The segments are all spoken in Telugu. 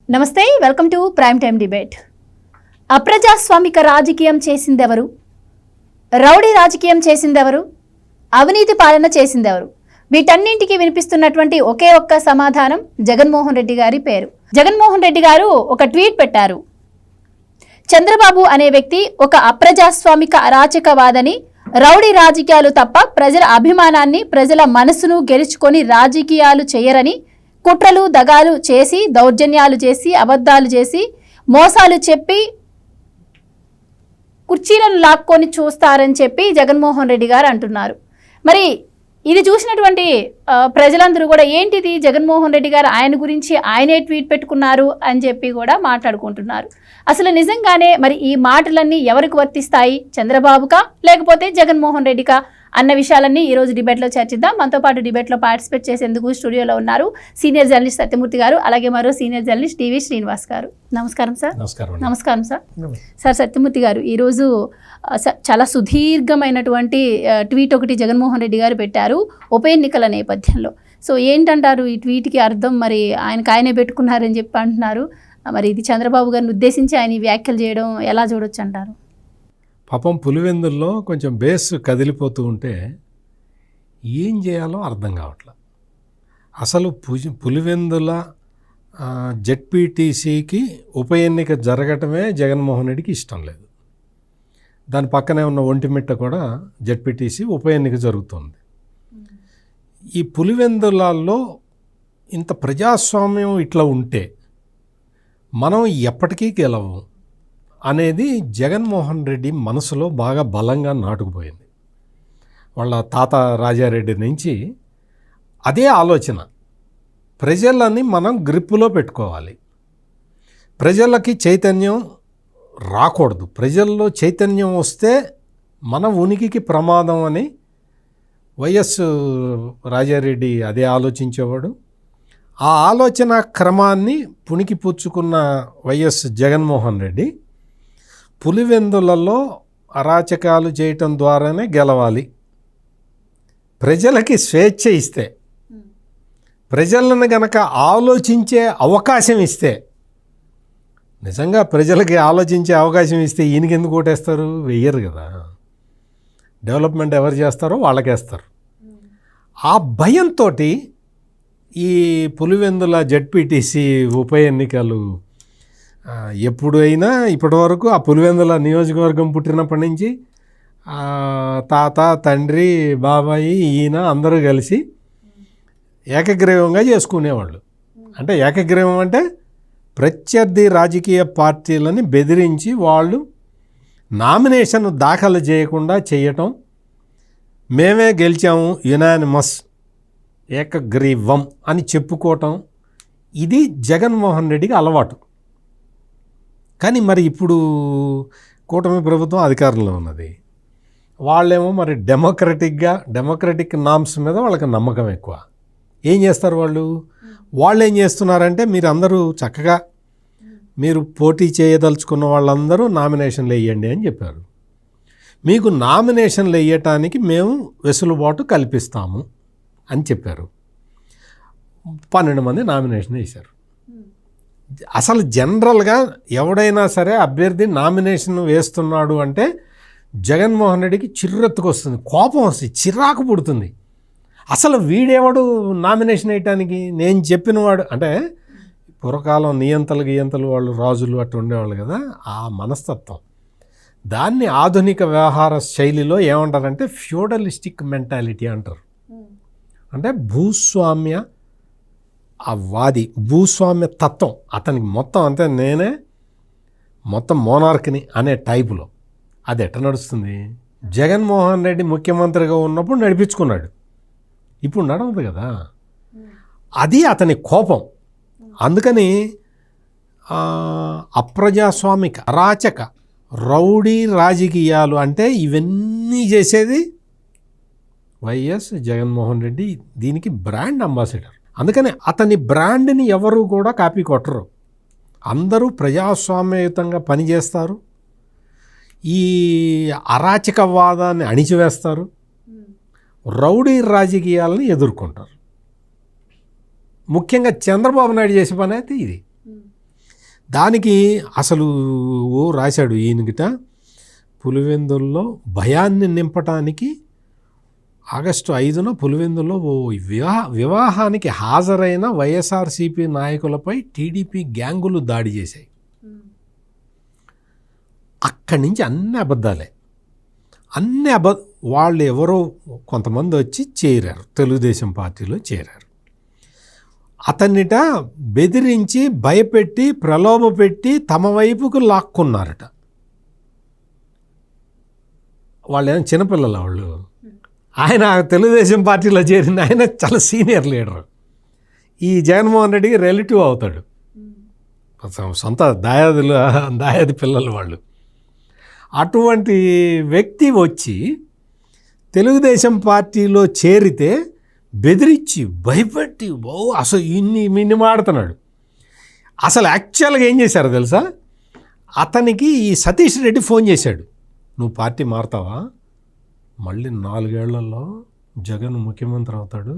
నమస్తే, welcome to prime time debate. అప్రజాస్వామిక రాజకీయం చేసిందెవరు? రౌడీ రాజకీయం చేసిందెవరు? అవినీతి పాలన చేసిందెవరు? వీటన్నింటికి వినిపిస్తున్నటువంటి ఒకే ఒక్క సమాధానం జగన్మోహన్ రెడ్డి గారి పేరు. జగన్మోహన్ రెడ్డి గారు ఒక ట్వీట్ పెట్టారు. చంద్రబాబు అనే వ్యక్తి ఒక అప్రజాస్వామిక అరాచకవాదని, రౌడీ రాజకీయాలు తప్ప ప్రజల అభిమానాన్ని, ప్రజల మనసును గెలుచుకొని రాజకీయాలు చేయరని, కుట్రలు దగాలు చేసి, దౌర్జన్యాలు చేసి, అబద్ధాలు చేసి, మోసాలు చెప్పి కుర్చీలను లాక్కొని చూస్తారని చెప్పి జగన్మోహన్ రెడ్డి గారు అంటున్నారు. మరి ఇది చూసినటువంటి ప్రజలందరూ కూడా ఏంటిది, జగన్మోహన్ రెడ్డి గారు ఆయన గురించి ఆయనే ట్వీట్ పెట్టుకున్నారు అని చెప్పి కూడా మాట్లాడుకుంటున్నారు. అసలు నిజంగానే మరి ఈ మాటలన్నీ ఎవరికి వర్తిస్తాయి? చంద్రబాబుకా లేకపోతే జగన్మోహన్ రెడ్డికా అన్న విషయాలన్నీ ఈరోజు డిబేట్లో చర్చిద్దాం. మనతో పాటు డిబేట్లో పార్టిసిపేట్ చేసేందుకు స్టూడియోలో ఉన్నారు సీనియర్ జర్నలిస్ట్ సత్యమూర్తి గారు, అలాగే మరో సీనియర్ జర్నలిస్ట్ డివి శ్రీనివాస్ గారు. నమస్కారం సార్. నమస్కారం సార్. సార్ సత్యమూర్తి గారు, ఈరోజు చాలా సుదీర్ఘమైనటువంటి ట్వీట్ ఒకటి జగన్మోహన్ రెడ్డి గారు పెట్టారు ఉప ఎన్నికల నేపథ్యంలో. సో ఏంటంటారు ఈ ట్వీట్కి అర్థం? మరి ఆయనే పెట్టుకున్నారని చెప్పి అంటున్నారు. మరి ఇది చంద్రబాబు గారిని ఉద్దేశించి ఆయన ఈ వ్యాఖ్యలు చేయడం ఎలా చూడొచ్చు అంటారు? పాపం పులివెందుల్లో కొంచెం బేస్ కదిలిపోతూ ఉంటే ఏం చేయాలో అర్థం కావట్లేదు. అసలు పులివెందుల జెడ్పీటీసీకి ఉప ఎన్నిక జరగటమే జగన్మోహన్ రెడ్డికి ఇష్టం లేదు. దాని పక్కనే ఉన్న ఒంటిమిట్ట కూడా జెడ్పీటీసీ ఉప ఎన్నిక జరుగుతుంది. ఈ పులివెందులలో ఇంత ప్రజాస్వామ్యం ఇట్లా ఉంటే మనం ఎప్పటికీ గెలవం అనేది జగన్మోహన్ రెడ్డి మనసులో బాగా బలంగా నాటుకుపోయింది. వాళ్ళ తాత రాజారెడ్డి నుంచి అదే ఆలోచన. ప్రజలని మనం గ్రిప్పులో పెట్టుకోవాలి, ప్రజలకి చైతన్యం రాకూడదు, ప్రజల్లో చైతన్యం వస్తే మన ఉనికికి ప్రమాదం అని వైఎస్ రాజారెడ్డి అదే ఆలోచించేవాడు. ఆ ఆలోచన క్రమాన్ని పుణికి పుచ్చుకున్న వైఎస్ జగన్మోహన్ రెడ్డి పులివెందులలో అరాచకాలు చేయటం ద్వారానే గెలవాలి, ప్రజలకి స్వేచ్ఛ ఇస్తే, ప్రజలను గనక ఆలోచించే అవకాశం ఇస్తే, నిజంగా ప్రజలకి ఆలోచించే అవకాశం ఇస్తే ఈయనకి ఎందుకు ఓటేస్తారు? వెయ్యరు కదా. డెవలప్మెంట్ ఎవరు చేస్తారో వాళ్ళకేస్తారు. ఆ భయంతో ఈ పులివెందుల జెడ్పీటీసీ ఉప ఎన్నికలు ఎప్పుడైనా ఇప్పటివరకు ఆ పులివెందుల నియోజకవర్గం పుట్టినప్పటి నుంచి తాత, తండ్రి, బాబాయి, ఈయన అందరూ కలిసి ఏకగ్రీవంగా చేసుకునేవాళ్ళు. అంటే ఏకగ్రీవం అంటే ప్రత్యర్థి రాజకీయ పార్టీలని బెదిరించి వాళ్ళు నామినేషన్ దాఖలు చేయకుండా చేయటం, మేమే గెలిచాము యునానిమస్ ఏకగ్రీవం అని చెప్పుకోవటం, ఇది జగన్మోహన్ రెడ్డికి అలవాటు. కానీ మరి ఇప్పుడు కూటమి ప్రభుత్వం అధికారంలో ఉన్నది, వాళ్ళేమో మరి డెమోక్రటిక్ నామ్స్ మీద వాళ్ళకి నమ్మకం ఎక్కువ. ఏం చేస్తారు వాళ్ళు ఏం చేస్తున్నారంటే, మీరు అందరూ చక్కగా మీరు పోటీ చేయదలుచుకున్న వాళ్ళందరూ నామినేషన్లు వేయండి అని చెప్పారు. మీకు నామినేషన్లు వేయటానికి మేము వెసులుబాటు కల్పిస్తాము అని చెప్పారు. 12 మంది నామినేషన్ వేశారు. అసలు జనరల్గా ఎవడైనా సరే అభ్యర్థి నామినేషన్ వేస్తున్నాడు అంటే జగన్మోహన్ రెడ్డికి చిర్రెత్తుకు వస్తుంది, కోపం వస్తుంది, చిరాకు పుడుతుంది. అసలు వీడేవాడు నామినేషన్ వేయటానికి? నేను చెప్పినవాడు అంటే పూర్వకాలం నియంతలు వాళ్ళు రాజులు అట్లా ఉండేవాళ్ళు కదా, ఆ మనస్తత్వం. దాన్ని ఆధునిక వ్యవహార శైలిలో ఏమంటారంటే ఫ్యూడలిస్టిక్ మెంటాలిటీ అంటారు. అంటే భూస్వామ్య భూస్వామ్య తత్వం అతనికి మొత్తం. అంటే నేనే మొత్తం మోనార్క్ని అనే టైపులో. అది ఎట్లా నడుస్తుంది? జగన్మోహన్ రెడ్డి ముఖ్యమంత్రిగా ఉన్నప్పుడు నడిపించుకున్నాడు, ఇప్పుడు నడవదు కదా. అది అతని కోపం. అందుకని అప్రజాస్వామిక అరాచక రౌడీ రాజకీయాలు అంటే ఇవన్నీ చేసేది వైఎస్ జగన్మోహన్ రెడ్డి. దీనికి బ్రాండ్ అంబాసిడర్. అందుకని అతని బ్రాండ్ని ఎవరు కూడా కాపీ కొట్టరు. అందరూ ప్రజాస్వామ్యయుతంగా పనిచేస్తారు, ఈ అరాచకవాదాన్ని అణిచివేస్తారు, రౌడీ రాజకీయాలను ఎదుర్కొంటారు. ముఖ్యంగా చంద్రబాబు నాయుడు చేసే పని అయితే ఇది. దానికి అసలు రాశాడు ఈయనగిట, పులివెందుల్లో భయాన్ని నింపటానికి ఆగస్టు 5న పులివెందుల్లో ఓ వివాహానికి హాజరైన వైఎస్ఆర్సీపీ నాయకులపై టీడీపీ గ్యాంగులు దాడి చేశాయి. అక్కడి నుంచి అన్ని అబద్ధాలే. వాళ్ళు ఎవరో కొంతమంది వచ్చి చేరారు, తెలుగుదేశం పార్టీలో చేరారు. అతన్నిట బెదిరించి, భయపెట్టి, ప్రలోభపెట్టి తమ వైపుకు లాక్కున్నారట. వాళ్ళు ఏమైనా చిన్నపిల్లలు వాళ్ళు. ఆయన తెలుగుదేశం పార్టీలో చేరిన ఆయన చాలా సీనియర్ లీడర్. ఈ జగన్మోహన్ రెడ్డికి రిలేటివ్ అవుతాడు, సొంత దాయాది పిల్లలు వాళ్ళు. అటువంటి వ్యక్తి వచ్చి తెలుగుదేశం పార్టీలో చేరితే బెదిరించి, భయపెట్టి అసలు ఇన్ని మాడుతున్నాడు. అసలు యాక్చువల్గా ఏం చేశారో తెలుసా, అతనికి ఈ సతీష్ రెడ్డి ఫోన్ చేశాడు, నువ్వు పార్టీ మారుతావా, మళ్ళీ 4 ఏళ్లలో జగన్ ముఖ్యమంత్రి అవుతాడు,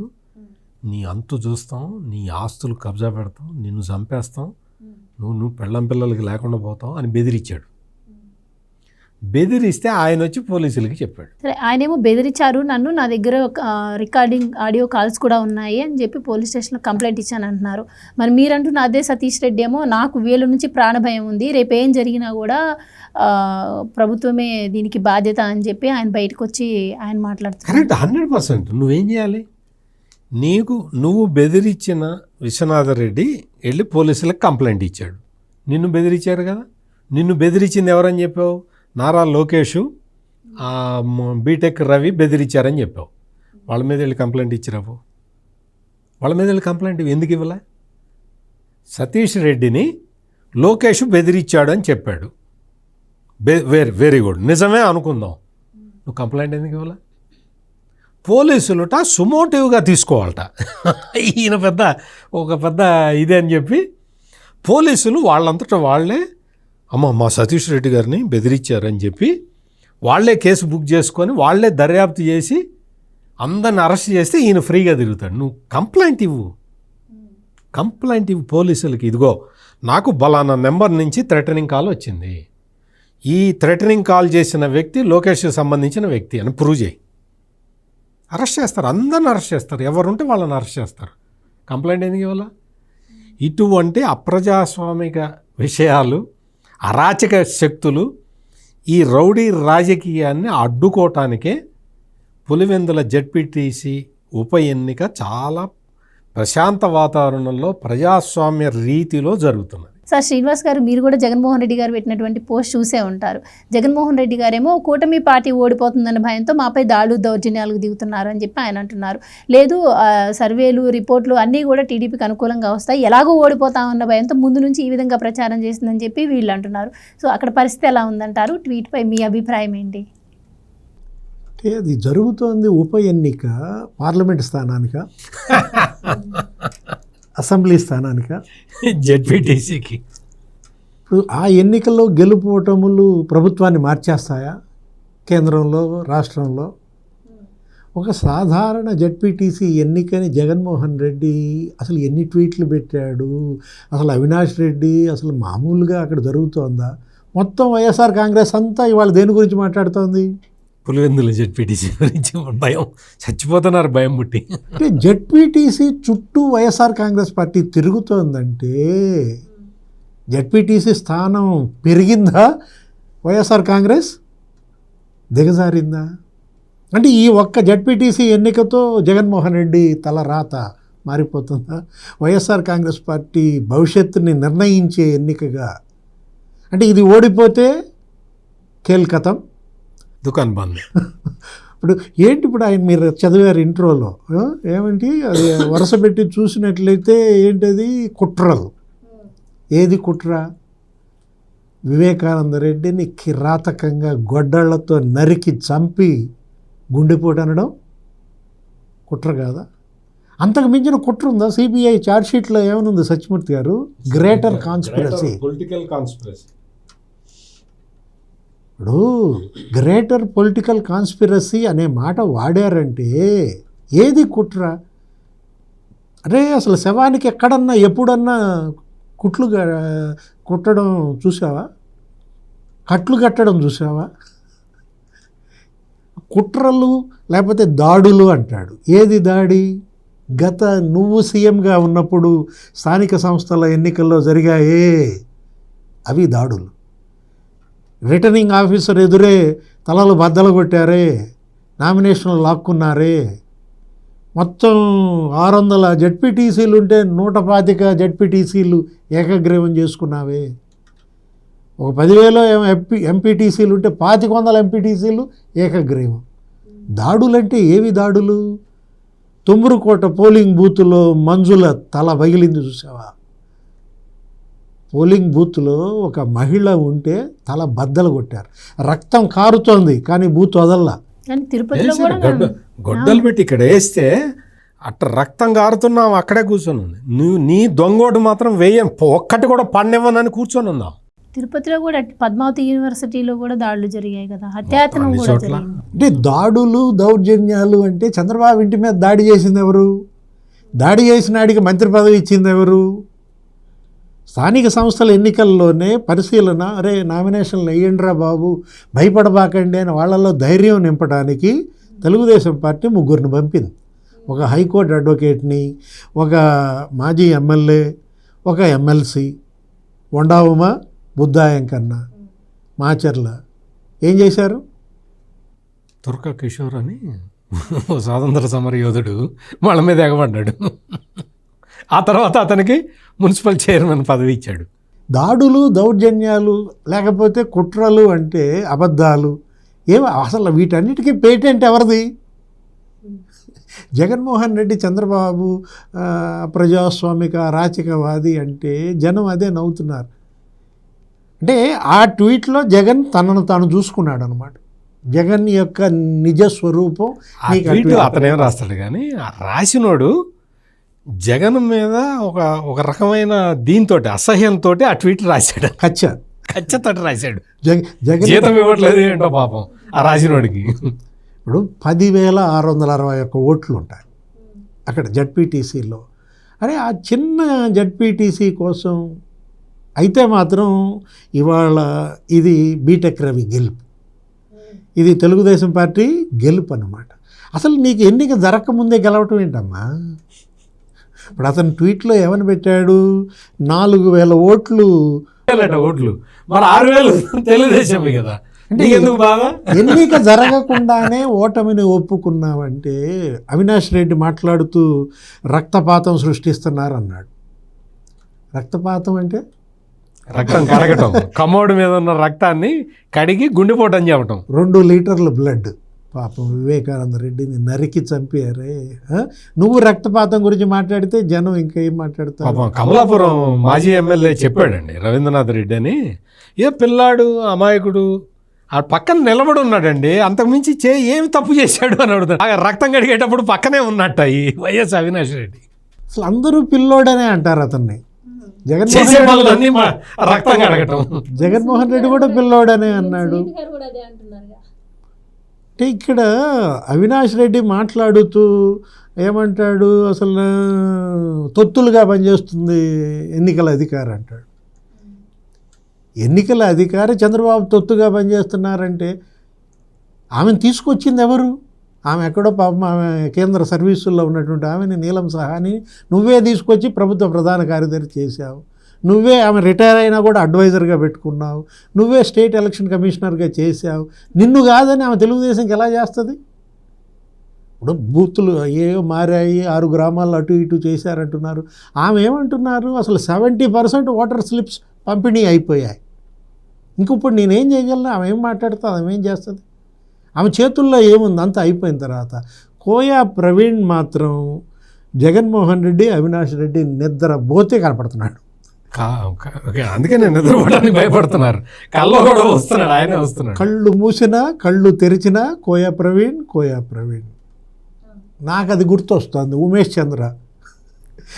నీ అంతు చూస్తాం, నీ ఆస్తులు కబ్జా పెడతాం, నిన్ను చంపేస్తాం, నువ్వు పెళ్ళం పిల్లలకి లేకుండా పోతావు అని బెదిరించాడు. బెదిరిస్తే ఆయన వచ్చి పోలీసులకి చెప్పాడు. సరే, ఆయనేమో బెదిరించారు నన్ను, నా దగ్గర రికార్డింగ్ ఆడియో కాల్స్ కూడా ఉన్నాయి అని చెప్పి పోలీస్ స్టేషన్లో కంప్లైంట్ ఇచ్చాను అంటున్నారు. మరి మీరంటున్న అదే సతీష్ రెడ్డి ఏమో నాకు వీళ్ళ నుంచి ప్రాణభయం ఉంది, రేపు ఏం జరిగినా కూడా ప్రభుత్వమే దీనికి బాధ్యత అని చెప్పి ఆయన బయటకు వచ్చి ఆయన మాట్లాడుతున్నారు. కరెక్ట్, 100%. నువ్వేం చేయాలి, నువ్వు బెదిరించిన విశ్వనాథరెడ్డి వెళ్ళి పోలీసులకు కంప్లైంట్ ఇచ్చాడు. నిన్ను బెదిరించారు కదా, నిన్ను బెదిరించింది ఎవరని చెప్పావు, నారా లోకేషు, బీటెక్ రవి బెదిరించారని చెప్పావు. వాళ్ళ మీద వెళ్ళి కంప్లైంట్ ఇచ్చిరావు, వాళ్ళ మీద వెళ్ళి కంప్లైంట్ ఎందుకు ఇవ్వలే? సతీష్ రెడ్డిని లోకేష్ బెదిరించాడు అని చెప్పాడు, వెరీ గుడ్, నిజమే అనుకుందాం, నువ్వు కంప్లైంట్ ఎందుకు ఇవ్వలే? పోలీసులుట సుమోటివ్గా తీసుకోవాలట, ఈయన ఒక పెద్ద ఇదే అని చెప్పి పోలీసులు వాళ్ళంతటా వాళ్ళే, మా సతీష్ రెడ్డి గారిని బెదిరించారని చెప్పి వాళ్ళే కేసు బుక్ చేసుకొని వాళ్ళే దర్యాప్తు చేసి అందరిని అరెస్ట్ చేస్తే ఈయన ఫ్రీగా తిరుగుతాడు. నువ్వు కంప్లైంట్ ఇవ్వు పోలీసులకి, ఇదిగో నాకు బలానా నెంబర్ నుంచి థ్రెటనింగ్ కాల్ వచ్చింది, ఈ థ్రెటనింగ్ కాల్ చేసిన వ్యక్తి లోకేష్కి సంబంధించిన వ్యక్తి అని ప్రూవ్ చేయి. అరెస్ట్ చేస్తారు, అందరిని అరెస్ట్ చేస్తారు, ఎవరుంటే వాళ్ళని అరెస్ట్ చేస్తారు. కంప్లైంట్ ఎందుకు ఇవ్వాలా? ఇటువంటి అప్రజాస్వామిక విషయాలు, అరాచక శక్తులు, ఈ రౌడీ రాజకీయాన్ని అడ్డుకోవటానికే పులివెందుల జెడ్పీటీసీ ఉప ఎన్నిక చాలా ప్రశాంత వాతావరణంలో ప్రజాస్వామ్య రీతిలో జరుగుతున్నది. సార్ శ్రీనివాస్ గారు, మీరు కూడా జగన్మోహన్ రెడ్డి గారు పెట్టినటువంటి పోస్ట్ చూసే ఉంటారు. జగన్మోహన్ రెడ్డి గారేమో కూటమి పార్టీ ఓడిపోతుందన్న భయంతో మాపై దౌర్జన్యాలకు దిగుతున్నారు అని చెప్పి ఆయన అంటున్నారు. లేదు, సర్వేలు, రిపోర్ట్లు అన్నీ కూడా టీడీపీకి అనుకూలంగా వస్తాయి, ఎలాగో ఓడిపోతామన్న భయంతో ముందు నుంచి ఈ విధంగా ప్రచారం చేసిందని చెప్పి వీళ్ళు అంటున్నారు. సో అక్కడ పరిస్థితి ఎలా ఉందంటారు? ట్వీట్పై మీ అభిప్రాయం ఏంటి? అంటే అది జరుగుతోంది ఉప ఎన్నిక పార్లమెంట్ స్థానానిక, అసెంబ్లీ స్థానానిక, జెడ్పీటీసీకి. ఇప్పుడు ఆ ఎన్నికల్లో గెలుపోటములు ప్రభుత్వాన్ని మార్చేస్తాయా? కేంద్రంలో, రాష్ట్రంలో ఒక సాధారణ జెడ్పీటీసీ ఎన్నికని జగన్మోహన్ రెడ్డి అసలు ఎన్ని ట్వీట్లు పెట్టాడు, అసలు అవినాష్ రెడ్డి అసలు మామూలుగా అక్కడ జరుగుతోందా? మొత్తం వైఎస్ఆర్ కాంగ్రెస్ అంతా ఇవాళ దేని గురించి మాట్లాడుతోంది? పులివెందుల జెడ్పీటీసీ గురించి భయం, చచ్చిపోతున్నారు భయం పుట్టి. అంటే జెడ్పీటీసీ చుట్టూ వైఎస్ఆర్ కాంగ్రెస్ పార్టీ తిరుగుతోందంటే జెడ్పీటీసీ స్థానం పెరిగిందా, వైఎస్ఆర్ కాంగ్రెస్ దిగజారిందా? అంటే ఈ ఒక్క జెడ్పీటీసీ ఎన్నికతో జగన్మోహన్ రెడ్డి తల రాత మారిపోతుందా? వైఎస్ఆర్ కాంగ్రెస్ పార్టీ భవిష్యత్తుని నిర్ణయించే ఎన్నికగా, అంటే ఇది ఓడిపోతే కేల్కతం, దుకాన్ బంద్. ఇప్పుడు ఆయన మీరు చదివారు ఇంట్రోలో, ఏమంటే అది వరుస పెట్టి చూసినట్లయితే ఏంటది కుట్రలు. ఏది కుట్ర? వివేకానంద రెడ్డిని కిరాతకంగా గొడ్డళ్లతో నరికి చంపి గుండెపోటు అనడం కుట్ర కాదా? అంతకు మించిన కుట్ర ఉందా? సిబిఐ ఛార్జ్షీట్లో ఏమనుంది సత్యమూర్తి గారు? Greater conspiracy. Political conspiracy. ఇప్పుడు గ్రేటర్ పొలిటికల్ కాన్స్పిరసీ అనే మాట వాడారంటే ఏది కుట్ర? అరే అసలు శవానికి ఎక్కడన్నా ఎప్పుడన్నా కుట్టడం చూసావా? కట్లు కట్టడం చూసావా? కుట్రలు లేకపోతే దాడులు అంటాడు. ఏది దాడి? నువ్వు సీఎంగా ఉన్నప్పుడు స్థానిక సంస్థల ఎన్నికల్లో జరిగాయే అవి దాడులు. రిటర్నింగ్ ఆఫీసర్ ఎదురే తలలు బద్దలు కొట్టారే, నామినేషన్లు లాక్కున్నారే, మొత్తం 600 జడ్పీటీసీలు ఉంటే 125 జడ్పీటీసీలు ఏకగ్రీవం చేసుకున్నావే. ఒక 10,000 ఎంపీటీసీలు ఉంటే 2,500 ఎంపీటీసీలు ఏకగ్రీవం. దాడులంటే ఏవి దాడులు? తుమ్మురుకోట పోలింగ్ బూత్లో మంజుల తల పగిలింది చూసావా? పోలింగ్ బూత్లో ఒక మహిళ ఉంటే తల బద్దలు కొట్టారు. రక్తం కారుతోంది కానీ బూత్ వదల్లా. కానీ తిరుపతిలో కూడా గొడ్డలు పెట్టి ఇక్కడ వేస్తే అట్ట రక్తం కారుతున్నాం, అక్కడే కూర్చొని ఉంది. నీ దొంగోడు మాత్రం ఒక్కటి కూడా పడినివ్వనని కూర్చొని ఉందాం. తిరుపతిలో కూడా పద్మావతి యూనివర్సిటీలో కూడా దాడులు జరిగాయి కదా, హత్యాయత్నం కూడా జరిగింది. అంటే దాడులు దౌర్జన్యాలు అంటే చంద్రబాబు ఇంటి మీద దాడి చేసింది ఎవరు? దాడి చేసిన వాడికి మంత్రి పదవి ఇచ్చింది ఎవరు? స్థానిక సంస్థల ఎన్నికల్లోనే పరిశీలన, అరే నామినేషన్లు వేయండిరా బాబు, భయపడబాకండి అని వాళ్ళల్లో ధైర్యం నింపడానికి తెలుగుదేశం పార్టీ 3 పంపింది. ఒక హైకోర్టు అడ్వకేట్ని, ఒక మాజీ ఎమ్మెల్యే, ఒక ఎమ్మెల్సీ, వండావుమ, బుద్ధాయంకన్న, మాచర్ల. ఏం చేశారు? తుర్క కిషోర్ అని స్వాతంత్ర సమర యోధుడు వాళ్ళ మీద ఎగబడ్డాడు. ఆ తర్వాత అతనికి మున్సిపల్ చైర్మన్ పదవి ఇచ్చాడు. దాడులు దౌర్జన్యాలు లేకపోతే కుట్రలు అంటే అబద్ధాలు అసలు వీటన్నిటికీ పేటెంట్ ఎవరిది? జగన్మోహన్ రెడ్డి చంద్రబాబు ప్రజాస్వామిక రాచకవాది అంటే జనం అదే నవ్వుతున్నారు. అంటే ఆ ట్వీట్లో జగన్ తనను తాను చూసుకున్నాడు అనమాట. జగన్ యొక్క నిజ స్వరూపం అతనేం రాస్తాడు కానీ రాసినోడు జగన్ మీద ఒక రకమైన దీంతో అసహ్యంతో ఆ ట్వీట్ రాశాడు. కచ్చతోటి రాశాడు. జగన్ జీతం ఇవ్వట్లేదు ఏంటో పాపం ఆ రాసినోడికి. ఇప్పుడు 10,661 ఓట్లు ఉంటాయి అక్కడ జడ్పీటీసీలో. అరే ఆ చిన్న జడ్పీటీసీ కోసం అయితే మాత్రం ఇవాళ ఇది బీటెక్ రవి గెలుపు, ఇది తెలుగుదేశం పార్టీ గెలుపు అన్నమాట. అసలు నీకు ఎన్నిక జరగకముందే గెలవటం ఏంటమ్మా? ఇప్పుడు అతను ట్వీట్లో ఏమని పెట్టాడు? 4,000 ఓట్లు మరి 6,000 తెలుగుదేశం కదా. ఎందుకు బాగా ఎన్నిక జరగకుండానే ఓటమిని ఒప్పుకున్నావంటే అవినాష్ రెడ్డి మాట్లాడుతూ రక్తపాతం సృష్టిస్తున్నారు అన్నాడు. రక్తపాతం అంటే రక్తం కడగటం, కమోడు మీద ఉన్న రక్తాన్ని కడిగి గుండెపోటు అని చెప్పటం. 2 లీటర్ల బ్లడ్. పాపం వివేకానంద రెడ్డిని నరికి చంపారే. నువ్వు రక్తపాతం గురించి మాట్లాడితే జనం ఇంకా ఏం మాట్లాడతారు? పాపం కమలాపురం మాజీ ఎమ్మెల్యే చెప్పాడండి, రవీంద్రనాథ్ రెడ్డి అని. పిల్లాడు అమాయకుడు ఆ పక్కన నిలబడి ఉన్నాడండి, అంతకుమించి ఏమి తప్పు చేశాడు అని అడుగుతాడు. రక్తం కడిగేటప్పుడు పక్కనే ఉన్నట్ట ఈ వైఎస్ అవినాష్ రెడ్డి. అసలు అందరూ పిల్లోడనే అంటారు అతన్ని. రక్తం కడగటం. జగన్మోహన్ రెడ్డి కూడా పిల్లోడనే అన్నాడు. అంటే ఇక్కడ అవినాష్ రెడ్డి మాట్లాడుతూ ఏమంటాడు? అసలు తొత్తులుగా పనిచేస్తుంది ఎన్నికల అధికారి అంటాడు. ఎన్నికల అధికారి చంద్రబాబు తొత్తుగా పనిచేస్తున్నారంటే ఆమెను తీసుకొచ్చింది ఎవరు? ఆమె ఎక్కడో పాపం ఆమె కేంద్ర సర్వీసుల్లో ఉన్నటువంటి ఆమెని నీలం సహాని నువ్వే తీసుకొచ్చి ప్రభుత్వ ప్రధాన కార్యదర్శి చేశావు. నువ్వే ఆమె రిటైర్ అయినా కూడా అడ్వైజర్గా పెట్టుకున్నావు. నువ్వే స్టేట్ ఎలక్షన్ కమిషనర్గా చేశావు. నిన్ను కాదని ఆమె తెలుగుదేశంకి ఎలా చేస్తుంది? ఇప్పుడు బూతులు ఏవో మారాయి, 6 గ్రామాల్లో అటు ఇటు చేశారంటున్నారు. ఆమె ఏమంటున్నారు? అసలు 70% ఓటర్ స్లిప్స్ పంపిణీ అయిపోయాయి. ఇంకప్పుడు నేనేం చేయగలను? ఆమె ఏం మాట్లాడుతుంది? ఆమె ఏం చేస్తుంది? ఆమె చేతుల్లో ఏముంది? అంతా అయిపోయిన తర్వాత కోయా ప్రవీణ్ మాత్రం జగన్మోహన్ రెడ్డి అవినాష్ రెడ్డి నిద్రపోతే కనపడుతున్నాడు. అందుకే నేను నిద్రపోవడానికి భయపడుతున్నారు. కళ్ళు కూడా వస్తున్నాడు, ఆయనే వస్తున్నాడు. కళ్ళు మూసినా కళ్ళు తెరిచినా కోయా ప్రవీణ్. నాకు అది గుర్తొస్తుంది. ఉమేష్ చంద్ర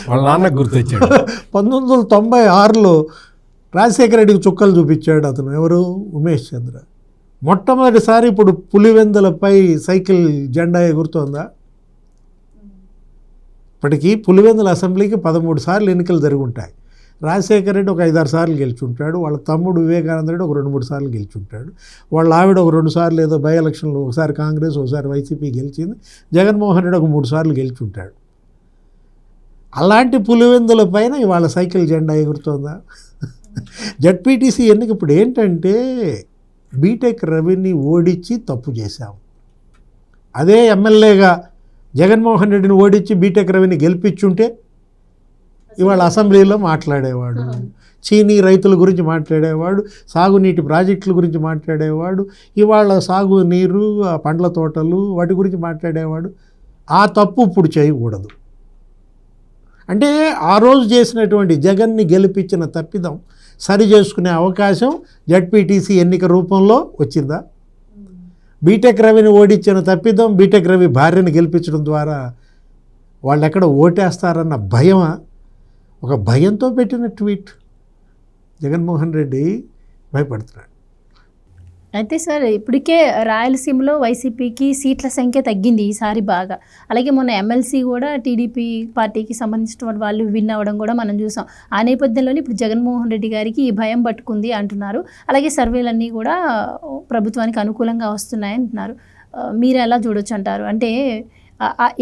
వాళ్ళ నాన్నకు గుర్తొచ్చాడు. 1996లో రాజశేఖర రెడ్డికి చుక్కలు చూపించాడు అతను. ఎవరు? ఉమేష్ చంద్ర. మొట్టమొదటిసారి ఇప్పుడు పులివెందులపై సైకిల్ జెండా ఎగురుతోందా? ఇప్పటికీ పులివెందుల అసెంబ్లీకి 13 సార్లు ఎన్నికలు జరిగి ఉంటాయి. రాజశేఖర రెడ్డి ఒక 5-6 సార్లు గెలుచుంటాడు, వాళ్ళ తమ్ముడు వివేకానంద రెడ్డి ఒక 2-3 సార్లు గెలుచుంటాడు, వాళ్ళ ఆవిడ ఒక 2 సార్లు ఏదో బై ఎలక్షన్లో ఒకసారి కాంగ్రెస్ ఒకసారి వైసీపీ గెలిచింది, జగన్మోహన్ రెడ్డి ఒక 3 సార్లు గెలుచుంటాడు. అలాంటి పులివెందుల పైన ఇవాళ సైకిల్ జెండా ఎగురుతోందా? జడ్పీటీసీ ఎన్నిక ఇప్పుడు ఏంటంటే బీటెక్ రవిని ఓడించి తప్పు చేశాం. అదే ఎమ్మెల్యేగా జగన్మోహన్ రెడ్డిని ఓడించి బీటెక్ రవిని గెలిపించుంటే ఇవాళ అసెంబ్లీలో మాట్లాడేవాడు, చీనీ రైతుల గురించి మాట్లాడేవాడు, సాగునీటి ప్రాజెక్టుల గురించి మాట్లాడేవాడు, ఇవాళ సాగునీరు పండ్ల తోటలు వాటి గురించి మాట్లాడేవాడు. ఆ తప్పు ఇప్పుడు చేయకూడదు. అంటే ఆ రోజు చేసినటువంటి జగన్ని గెలిపించిన తప్పిదం సరి చేసుకునే అవకాశం జడ్పీటీసీ ఎన్నిక రూపంలో వచ్చిందా? బీటెక్ రవిని ఓడించిన తప్పిదం బీటెక్ రవి భార్యను గెలిపించడం ద్వారా వాళ్ళు ఎక్కడ ఓటేస్తారన్న భయమా? ఒక భయంతో పెట్టిన ట్వీట్. జగన్మోహన్ రెడ్డి భయపడుతున్నాడు. అయితే సార్ ఇప్పటికే రాయలసీమలో వైసీపీకి సీట్ల సంఖ్య తగ్గింది ఈసారి బాగా. అలాగే మొన్న ఎమ్మెల్సీ కూడా టీడీపీ పార్టీకి సంబంధించిన వాళ్ళు విన్ అవ్వడం కూడా మనం చూసాం. ఆ నేపథ్యంలోనే ఇప్పుడు జగన్మోహన్ రెడ్డి గారికి ఈ భయం పట్టుకుంది అంటున్నారు. అలాగే సర్వేలన్నీ కూడా ప్రభుత్వానికి అనుకూలంగా వస్తున్నాయి అంటున్నారు. మీరు ఎలా చూడొచ్చు అంటారు? అంటే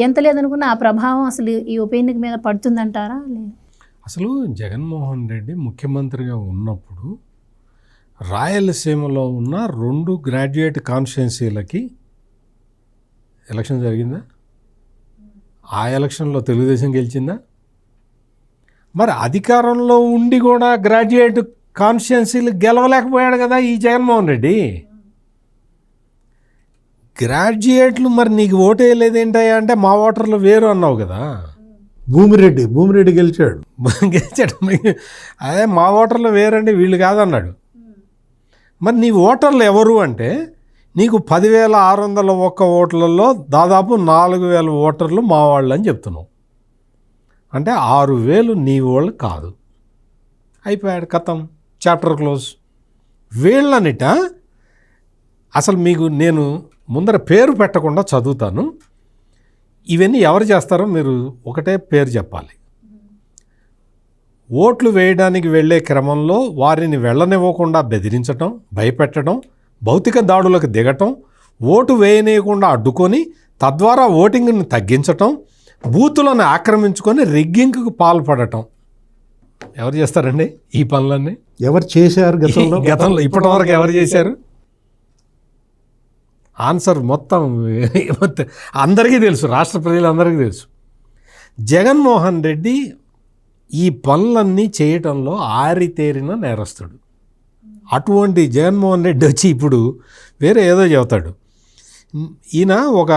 ఎంత లేదనుకున్న ఆ ప్రభావం అసలు ఈ ఉప ఎన్నిక మీద పడుతుందంటారా? లేదు, అసలు జగన్మోహన్ రెడ్డి ముఖ్యమంత్రిగా ఉన్నప్పుడు రాయలసీమలో ఉన్న 2 గ్రాడ్యుయేట్ కాన్స్టిట్యున్సీలకి ఎలక్షన్ జరిగిందా? ఆ ఎలక్షన్లో తెలుగుదేశం గెలిచిందా? మరి అధికారంలో ఉండి కూడా గ్రాడ్యుయేట్ కాన్స్టిట్యున్సీలు గెలవలేకపోయాడు కదా ఈ జగన్మోహన్ రెడ్డి. గ్రాడ్యుయేట్లు మరి నీకు ఓటేయలేదేంటయ్యా అంటే మా ఓటర్లు వేరు అన్నావు కదా. భూమిరెడ్డి గెలిచాడు. అదే మా ఓటర్లు వేరండి వీళ్ళు కాదన్నాడు. మరి నీ ఓటర్లు ఎవరు అంటే నీకు 10,601 ఓట్లలో దాదాపు 4,000 ఓటర్లు మా వాళ్ళు అని చెప్తున్నావు. అంటే 6,000 నీ వాళ్ళు కాదు. అయిపోయాడు, కథం, చాప్టర్ క్లోజ్. వీళ్ళనిట అసలు మీకు నేను ముందర పేరు పెట్టకుండా చదువుతాను. ఇవన్నీ ఎవరు చేస్తారో మీరు ఒకటే పేరు చెప్పాలి. ఓట్లు వేయడానికి వెళ్ళే క్రమంలో వారిని వెళ్ళనివ్వకుండా బెదిరించటం, భయపెట్టడం, భౌతిక దాడులకు దిగటం, ఓటు వేయనీయకుండా అడ్డుకొని తద్వారా ఓటింగ్ని తగ్గించటం, బూతులను ఆక్రమించుకొని రిగ్గింగ్కు పాల్పడటం. ఎవరు చేస్తారండి ఈ పనులన్నీ? ఎవరు చేశారు గతంలో ఇప్పటివరకు ఎవరు చేశారు? ఆన్సర్ మొత్తం అందరికీ తెలుసు, రాష్ట్ర ప్రజలందరికీ తెలుసు. జగన్మోహన్ రెడ్డి ఈ పనులన్నీ చేయటంలో ఆరితేరిన నేరస్తుడు. అటువంటి జగన్మోహన్ రెడ్డి వచ్చి ఇప్పుడు వేరే ఏదో చెబుతాడు. ఈయన ఒక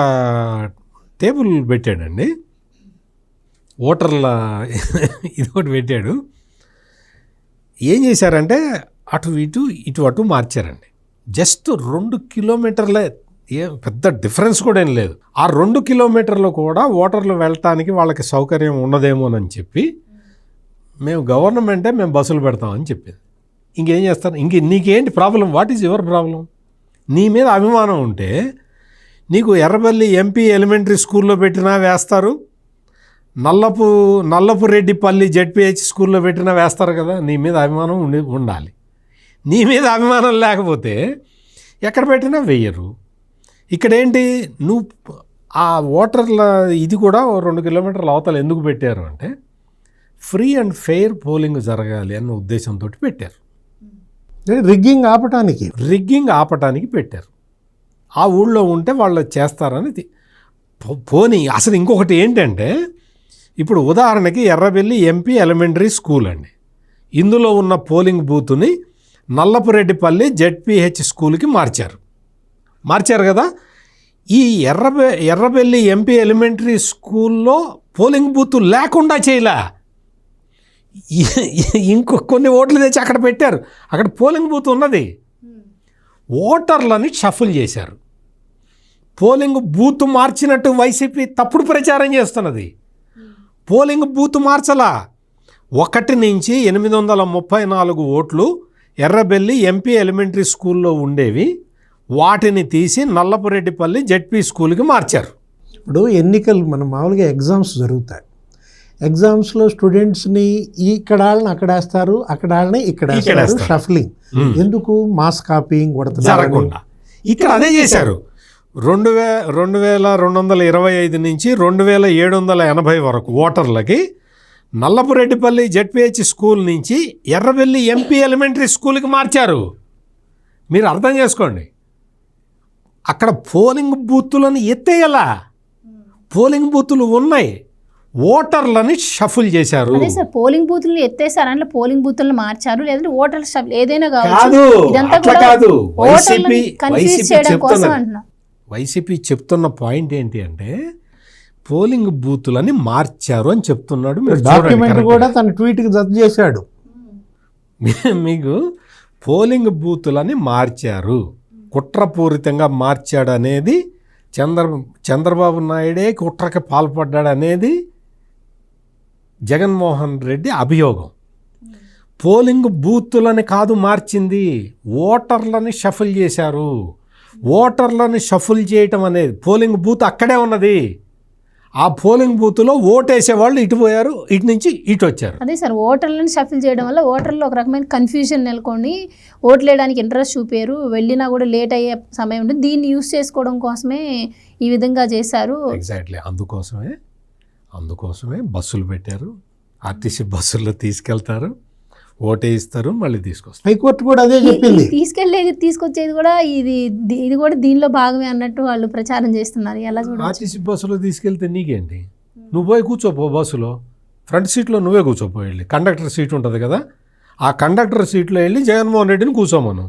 టేబుల్ పెట్టాడండి, ఓటర్ల ఇది ఒకటి పెట్టాడు. ఏం చేశారంటే ఇటు అటు మార్చారండి. జస్ట్ 2 కిలోమీటర్లే, పెద్ద డిఫరెన్స్ కూడా ఏం లేదు. ఆ 2 కిలోమీటర్లు కూడా ఓటర్లు వెళ్ళటానికి వాళ్ళకి సౌకర్యం ఉండదేమోనని చెప్పి మేము గవర్నమెంటే మేము బస్సులు పెడతామని చెప్పింది. ఇంకేం చేస్తారు? నీకేంటి problem? What is your problem? నీ మీద అభిమానం ఉంటే నీకు ఎర్రబెల్లి ఎంపీ ఎలిమెంటరీ స్కూల్లో పెట్టినా వేస్తారు, నల్లపు రెడ్డిపల్లి జెడ్పీహెచ్ స్కూల్లో పెట్టినా వేస్తారు కదా. నీ మీద అభిమానం ఉండాలి. నీ మీద అభిమానం లేకపోతే ఎక్కడ పెట్టినా వెయ్యరు. ఇక్కడేంటి, నువ్వు ఆ ఓటర్ల ఇది కూడా 2 కిలోమీటర్ల అవతల ఎందుకు పెట్టారు అంటే ఫ్రీ అండ్ ఫెయిర్ పోలింగ్ జరగాలి అన్న ఉద్దేశంతో పెట్టారు. రిగ్గింగ్ ఆపటానికి పెట్టారు. ఆ ఊళ్ళో ఉంటే వాళ్ళు చేస్తారని పోనీ. అసలు ఇంకొకటి ఏంటంటే, ఇప్పుడు ఉదాహరణకి ఎర్రబెల్లి ఎంపీ ఎలిమెంటరీ స్కూల్ అండి, ఇందులో ఉన్న పోలింగ్ బూత్ని నల్లపురెడ్డిపల్లి జెడ్పీహెచ్ స్కూల్కి మార్చారు కదా. ఈ ఎర్రబెల్లి ఎంపీ ఎలిమెంటరీ స్కూల్లో పోలింగ్ బూత్ లేకుండా చేయలే, కొన్ని ఓట్లు తెచ్చి అక్కడ పెట్టారు. అక్కడ పోలింగ్ బూత్ ఉన్నది, ఓటర్లని షఫుల్ చేశారు. పోలింగ్ బూత్ మార్చినట్టు వైసీపీ తప్పుడు ప్రచారం చేస్తున్నది. Polling booth మార్చలా. 1 నుంచి 834 ఓట్లు ఎర్రబెల్లి ఎంపీ ఎలిమెంటరీ స్కూల్లో ఉండేవి, వాటిని తీసి నల్లపురెడ్డిపల్లి జెడ్పీ స్కూల్కి మార్చారు. ఇప్పుడు ఎన్నికలు మనం మామూలుగా ఎగ్జామ్స్ జరుగుతాయి. ఎగ్జామ్స్లో స్టూడెంట్స్ని ఇక్కడ వాళ్ళని అక్కడ వేస్తారు, అక్కడ వాళ్ళని ఇక్కడ వేస్తారు, వేస్తారు. షఫ్లింగ్. ఎందుకు? మాస్ కాపీయింగ్ కొడుతున్నారు. జరగకుండా ఇక్కడ అదే చేశారు. 2225 నుంచి 2780 వరకు ఓటర్లకి నల్లపురెడ్డిపల్లి జెడ్పిహెచ్ స్కూల్ నుంచి ఎర్రవెల్లి ఎంపీ ఎలిమెంటరీ స్కూల్కి మార్చారు. మీరు అర్థం చేసుకోండి, అక్కడ పోలింగ్ బూతులను ఎత్తేయాలా? పోలింగ్ బూతులు ఉన్నాయి, ఓటర్లని షఫుల్ చేశారు. అదే సార్, పోలింగ్ బూతులను ఎత్తేసారు, అంటే పోలింగ్ బూతులను మార్చారు, లేదంటే ఓటర్ల ఏదైనా కాదు, ఇదంతా అట్లా కూడా కాదు. ఓటర్లని కన్ఫ్యూజ్ చేయడం కోసం అంటున్నా. వైసీపీ చెప్తున్న పాయింట్ ఏంటి అంటే పోలింగ్ బూతులని మార్చారు అని చెప్తున్నాడు. మీరు డాక్యుమెంట్ చూడండి, కూడా తన ట్వీట్కి జత చేశాడు. మీకు పోలింగ్ బూతులని మార్చారు, కుట్రపూరితంగా మార్చాడు అనేది చంద్రబాబు నాయుడే కుట్రకి పాల్పడ్డాడు అనేది జగన్మోహన్ రెడ్డి అభియోగం. పోలింగ్ బూతులని కాదు మార్చింది, ఓటర్లని షఫుల్ చేశారు. ఓటర్లని షఫుల్ చేయటం అనేది, పోలింగ్ బూత్ అక్కడే ఉన్నది, ఆ పోలింగ్ బూత్లో ఓటేసే వాళ్ళు ఇటు పోయారు, ఇటు నుంచి ఇటు వచ్చారు. అదే సార్, ఓటర్లను షఫిల్ చేయడం వల్ల ఓటర్లో ఒక రకమైన కన్ఫ్యూజన్ నెలకొని ఓట్లు వేయడానికి ఇంట్రెస్ట్ చూపారు, వెళ్ళినా కూడా లేట్ అయ్యే సమయం ఉంటుంది. దీన్ని యూస్ చేసుకోవడం కోసమే ఈ విధంగా చేశారు. ఎగ్జాక్ట్లీ, అందుకోసమే బస్సులు పెట్టారు, ఆర్టీసీ బస్సుల్లో తీసుకెళ్తారు, ఓటేయిస్తారు, మళ్ళీ తీసుకొస్తారు. హైకోర్టు కూడా అదే చెప్పింది. తీసుకొచ్చేది కూడా ఇది కూడా దీనిలో భాగమే అన్నట్టు వాళ్ళు ప్రచారం చేస్తున్నారు. ఎలా చూడాలి? ఆర్టీసీ బస్సులో తీసుకెళ్తే నీకేంటి, నువ్వు పోయి కూర్చోపో, బస్సులో ఫ్రంట్ సీట్లో నువ్వే కూర్చోపో, వెళ్ళి కండక్టర్ సీట్ ఉంటుంది కదా, ఆ కండక్టర్ సీట్లో వెళ్ళి జగన్మోహన్ రెడ్డిని కూర్చోమను.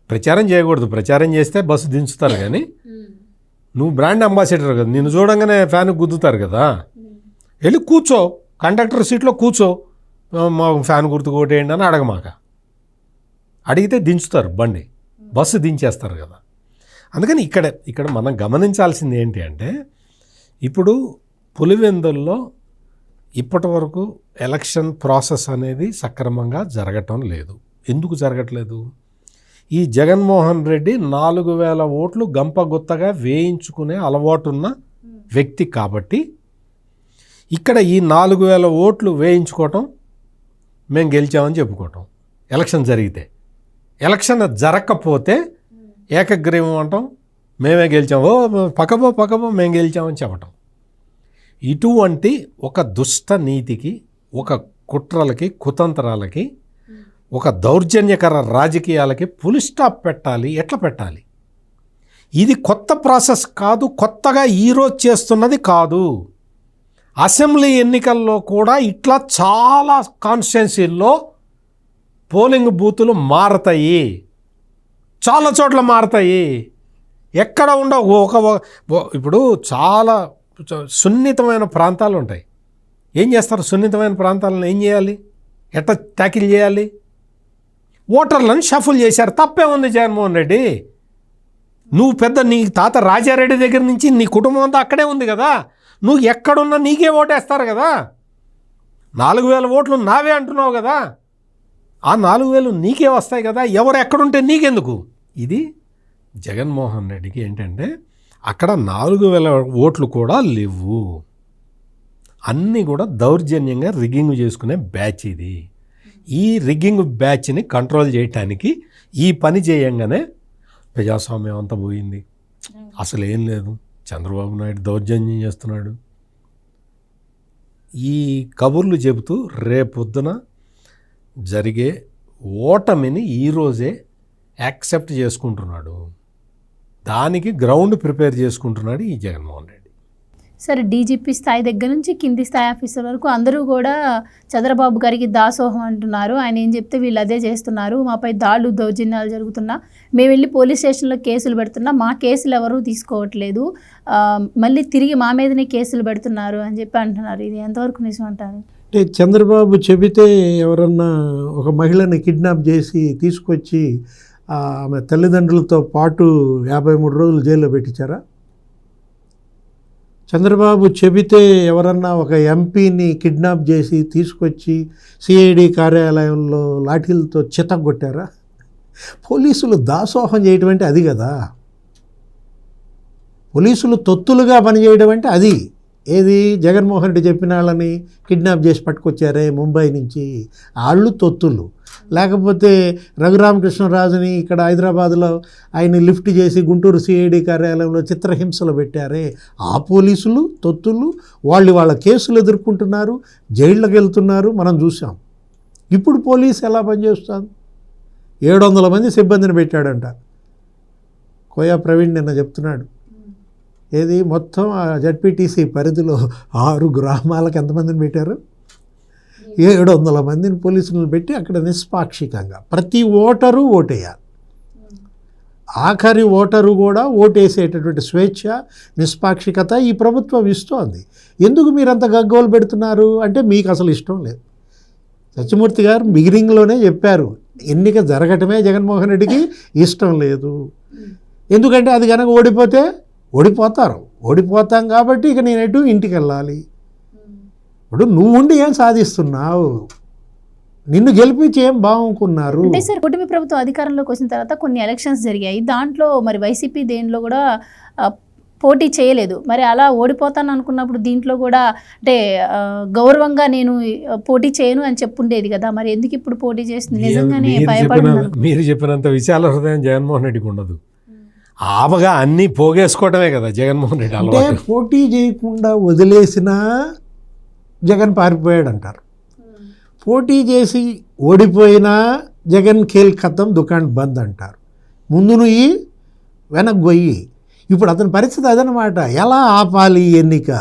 ప్రచారం చేయకూడదు, ప్రచారం చేస్తే బస్సు దించుతారు, కానీ నువ్వు బ్రాండ్ అంబాసిడర్ కదా, నిన్ను చూడంగానే ఫ్యాన్ గుద్దుతారు కదా, వెళ్ళి కూర్చో, కండక్టర్ సీట్లో కూర్చో, మా ఫ్యాన్ గుర్తు కొట్టేయండి అని అడగమాక. అడిగితే దించుతారు, బండి బస్సు దించేస్తారు కదా. అందుకని ఇక్కడ మనం గమనించాల్సింది ఏంటి అంటే, ఇప్పుడు పులివెందుల్లో ఇప్పటి వరకు ఎలక్షన్ ప్రాసెస్ అనేది సక్రమంగా జరగటం లేదు. ఎందుకు జరగట్లేదు? ఈ జగన్మోహన్ రెడ్డి 4000 ఓట్లు గంపగుత్తగా వేయించుకునే అలవాటున్న వ్యక్తి కాబట్టి ఇక్కడ ఈ 4000 ఓట్లు వేయించుకోవటం, మేము గెలిచామని చెప్పుకోవటం, ఎలక్షన్ జరిగితే. ఎలక్షన్ జరగకపోతే ఏకగ్రీవం అంటాం, మేమే గెలిచాం, ఓ పక్కపో మేము గెలిచామని చెప్పటం. ఇటువంటి ఒక దుష్ట నీతికి, ఒక కుట్రలకి, కుతంత్రాలకి, ఒక దౌర్జన్యకర రాజకీయాలకి పులి స్టాప్ పెట్టాలి. ఎట్లా పెట్టాలి? ఇది కొత్త ప్రాసెస్ కాదు, కొత్తగా ఈరోజు చేస్తున్నది కాదు. అసెంబ్లీ ఎన్నికల్లో కూడా ఇట్లా చాలా కాన్స్టిట్యున్సీల్లో పోలింగ్ బూతులు మారతాయి, చాలా చోట్ల మారతాయి, ఎక్కడ ఉండవు. ఇప్పుడు చాలా సున్నితమైన ప్రాంతాలు ఉంటాయి. ఏం చేస్తారు? సున్నితమైన ప్రాంతాలను ఏం చేయాలి? ఎట్లా ట్యాకిల్ చేయాలి? ఓటర్లను షఫుల్ చేశారు. తప్పే ఉంది జగన్మోహన్ రెడ్డి. నువ్వు నీ తాత రాజారెడ్డి దగ్గర నుంచి నీ కుటుంబం అంతా అక్కడే ఉంది కదా, నువ్వు ఎక్కడున్నా నీకే ఓటేస్తారు కదా. 4000 ఓట్లు నావే అంటున్నావు కదా, ఆ 4000 నీకే వస్తాయి కదా, ఎవరు ఎక్కడుంటే నీకెందుకు? ఇది జగన్మోహన్ రెడ్డికి ఏంటంటే అక్కడ 4000 ఓట్లు కూడా లేవు, అన్నీ కూడా దౌర్జన్యంగా రిగ్గింగ్ చేసుకునే బ్యాచ్ ఇది. ఈ రిగ్గింగ్ బ్యాచ్ని కంట్రోల్ చేయటానికి ఈ పని చేయంగానే ప్రజాస్వామ్యం అంతా పోయింది. అసలు ఏం లేదు, చంద్రబాబు నాయుడు దౌర్జన్యం చేస్తున్నాడు. ఈ కబుర్లు చెబుతూ రేపొద్దున జరిగే ఓటమిని ఈరోజే యాక్సెప్ట్ చేసుకుంటున్నాడు. దానికి గ్రౌండ్ ప్రిపేర్ చేసుకుంటున్నాడు ఈ జగన్మోహన్ రెడ్డి. సరే, డీజీపీ స్థాయి దగ్గర నుంచి కింది స్థాయి ఆఫీసర్ వరకు అందరూ కూడా చంద్రబాబు గారికి దాసోహం అంటున్నారు. ఆయన ఏం చెప్తే వీళ్ళు అదే చేస్తున్నారు, మాపై దాడులు దౌర్జన్యాలు జరుగుతున్నా, మేము వెళ్ళి పోలీస్ స్టేషన్లో కేసులు పెడుతున్నా, మా కేసులు ఎవరూ తీసుకోవట్లేదు, మళ్ళీ తిరిగి మా మీదనే కేసులు పెడుతున్నారు అని చెప్పి అంటున్నారు. ఇది ఎంతవరకు నిజం అంటారు? అంటే చంద్రబాబు చెబితే ఎవరన్నా ఒక మహిళని కిడ్నాప్ చేసి తీసుకొచ్చి ఆమె తల్లిదండ్రులతో పాటు 53 రోజులు జైల్లో పెట్టించారా? చంద్రబాబు చెబితే ఎవరన్నా ఒక ఎంపీని కిడ్నాప్ చేసి తీసుకొచ్చి సిఐడి కార్యాలయంలో లాఠీలతో చితగొట్టారా? పోలీసులు దాసోహం చేయడం అంటే అది కదా. పోలీసులు తొత్తులుగా పనిచేయడం అంటే అది. ఏది జగన్మోహన్ రెడ్డి చెప్పిన వాళ్ళని కిడ్నాప్ చేసి పట్టుకొచ్చారే ముంబై నుంచి, వాళ్ళు తొత్తులు. లేకపోతే రఘురామకృష్ణరాజుని ఇక్కడ హైదరాబాద్లో ఆయన్ని లిఫ్ట్ చేసి గుంటూరు సిఐడి కార్యాలయంలో చిత్రహింసలు పెట్టారే, ఆ పోలీసులు తొత్తులు. వాళ్ళ కేసులు ఎదుర్కొంటున్నారు, జైళ్ళకి వెళ్తున్నారు, మనం చూసాం. ఇప్పుడు పోలీసు ఎలా పనిచేస్తుంది? 700 మంది సిబ్బందిని పెట్టాడంట. కోయా ప్రవీణ్ నిన్న చెప్తున్నాడు. ఏది మొత్తం ఆ జడ్పీటీసీ పరిధిలో 6 గ్రామాలకు ఎంతమందిని పెట్టారు? 700 మందిని పోలీసులను పెట్టి అక్కడ నిష్పాక్షికంగా ప్రతి ఓటరు ఓటేయాలి. ఆఖరి ఓటరు కూడా ఓటేసేటటువంటి స్వేచ్ఛ, నిష్పాక్షికత ఈ ప్రభుత్వం ఇస్తోంది. ఎందుకు మీరంత గగ్గోలు పెడుతున్నారు అంటే మీకు అసలు ఇష్టం లేదు. సత్యమూర్తి గారు బిగినింగ్లోనే చెప్పారు, ఎన్నిక జరగటమే జగన్మోహన్ రెడ్డికి ఇష్టం లేదు. ఎందుకంటే అది కనుక ఓడిపోతే ఓడిపోతాం కాబట్టి ఇక నేను ఇంటికి వెళ్ళాలి. ఇప్పుడు నువ్వు ఉండి ఏం సాధిస్తున్నావు? నిన్ను గెలిపించి ఏం బాగుకున్నారు? అంటే సార్, కూటమి ప్రభుత్వం అధికారంలోకి వచ్చిన తర్వాత కొన్ని ఎలక్షన్స్ జరిగాయి. దాంట్లో మరి వైసీపీ దేనిలో కూడా పోటీ చేయలేదు. మరి అలా ఓడిపోతాను అనుకున్నప్పుడు దీంట్లో కూడా అంటే గౌరవంగా నేను పోటీ చేయను అని చెప్పుండేది కదా, మరి ఎందుకు ఇప్పుడు పోటీ చేస్తుంది? నిజంగానే భయపడుతున్నాను. మీరు చెప్పినంత విశాల హృదయం జగన్మోహన్ రెడ్డికి ఉండదు. ఆపగా అన్నీ పోగేసుకోవటమే కదా జగన్మోహన్ రెడ్డి అంటే అలవాటు. పోటీ చేయకుండా వదిలేసినా జగన్ పారిపోయాడు అంటారు. పోటీ చేసి ఓడిపోయినా జగన్ ఖేల్ ఖతం, దుకాణ్ బంద్ అంటారు. ముందు నువ్వు వెనక్కి పోయి. ఇప్పుడు అతని పరిస్థితి అదనమాట. ఎలా ఆపాలి ఎన్నిక?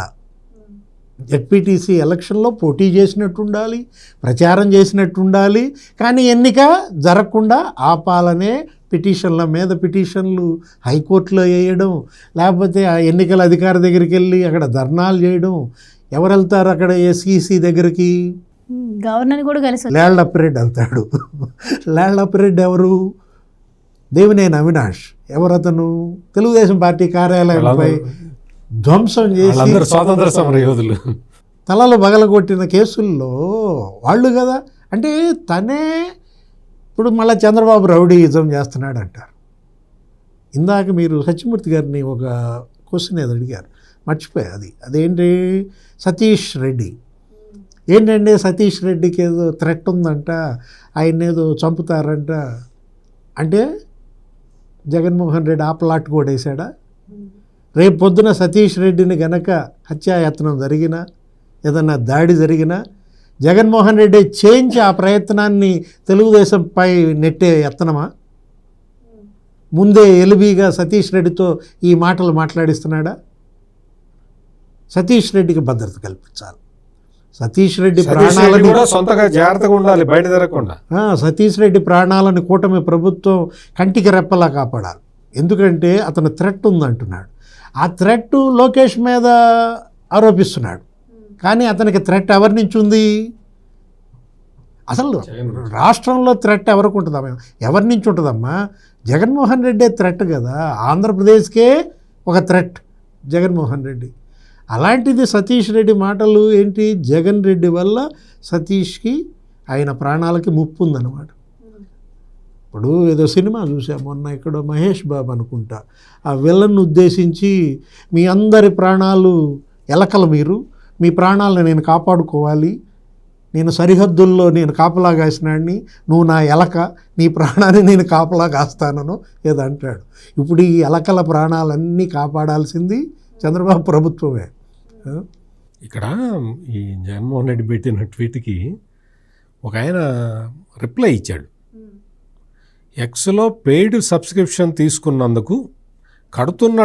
జడ్పీటీసీ ఎలక్షన్లో పోటీ చేసినట్టు ఉండాలి, ప్రచారం చేసినట్టు ఉండాలి, కానీ ఎన్నిక జరగకుండా ఆపాలనే పిటిషన్ల మీద పిటిషన్లు హైకోర్టులో వేయడం, లేకపోతే ఆ ఎన్నికల అధికారి దగ్గరికి వెళ్ళి అక్కడ ధర్నాలు చేయడం. ఎవరు వెళ్తారు అక్కడ? ఎస్ఈసి దగ్గరికి గవర్నర్ కూడా కలిసి ల్యాండ్ అప్రెడ్ వెళ్తాడు. ల్యాండ్ అప్రెడ్ ఎవరు? దేవినేని అవినాష్. ఎవరతను? తెలుగుదేశం పార్టీ కార్యాలయంపై ధ్వంసం చేసి స్వాతంత్ర సమర యోధులు తలలు పగలగొట్టిన కేసుల్లో వాళ్ళు కదా. అంటే తనే ఇప్పుడు మళ్ళీ చంద్రబాబు రౌడీయిజం చేస్తున్నాడు అంటారు. ఇందాక మీరు సత్యమూర్తి గారిని ఒక క్వశ్చన్ ఏదో అడిగారు, మర్చిపోయా. అదేంటి? సతీష్ రెడ్డి. ఏంటంటే సతీష్ రెడ్డికి ఏదో థ్రెట్ ఉందంట, ఆయన ఏదో చంపుతారంట. అంటే జగన్మోహన్ రెడ్డి ఆ ప్లాట్ కూడా వేశాడా? రేపు పొద్దున సతీష్ రెడ్డిని గనక హత్యాయత్నం జరిగినా, ఏదన్నా దాడి జరిగినా, జగన్మోహన్ రెడ్డి చేయించి ఆ ప్రయత్నాన్ని తెలుగుదేశంపై నెట్టే యత్నమా? ముందే ఎలిబిగా సతీష్ రెడ్డితో ఈ మాటలు మాట్లాడిస్తున్నాడా? సతీష్ రెడ్డికి భద్రత కల్పించాలి. సతీష్ రెడ్డి ప్రాణాలను సొంతగా జాగ్రత్తగా ఉండాలి, బయట తిరగకుండా. సతీష్ రెడ్డి ప్రాణాలను కూటమి ప్రభుత్వం కంటికి రెప్పలా కాపాడాలి. ఎందుకంటే అతను థ్రెట్ ఉందంటున్నాడు. ఆ థ్రెట్ లోకేష్ మీద ఆరోపిస్తున్నాడు, కానీ అతనికి థ్రెట్ ఎవరి నుంచి ఉంది? అసలు రాష్ట్రంలో థ్రెట్ ఎవరికి ఉంటుందమ్మా? ఎవరి నుంచి ఉంటుందమ్మా? జగన్మోహన్ రెడ్డే థ్రెట్ కదా. ఆంధ్రప్రదేశ్కే ఒక థ్రెట్ జగన్మోహన్ రెడ్డి. అలాంటిది సతీష్ రెడ్డి మాటలు ఏంటి? జగన్ రెడ్డి వల్ల సతీష్కి, ఆయన ప్రాణాలకి ముప్పు ఉందన్నమాట. ఇప్పుడు ఏదో సినిమా చూసాం మొన్న, ఇక్కడ మహేష్ బాబు అనుకుంటా, ఆ విలన్ను ఉద్దేశించి మీ అందరి ప్రాణాలు ఎలకలు, మీ ప్రాణాలను నేను కాపాడుకోవాలి, నేను సరిహద్దుల్లో నేను కాపలా కాసినాడిని, నువ్వు నా ఎలక, నీ ప్రాణాన్ని నేను కాపలా కాస్తానను ఏదో అంటాడు. ఇప్పుడు ఈ ఎలకల ప్రాణాలన్నీ కాపాడాల్సింది చంద్రబాబు ప్రభుత్వమే. ఇక్కడ ఈ జగన్మోహన్ రెడ్డి పెట్టిన ట్వీట్కి ఒక ఆయన రిప్లై ఇచ్చాడు. ఎక్స్లో పెయిడ్ సబ్స్క్రిప్షన్ తీసుకున్నందుకు కడుతున్న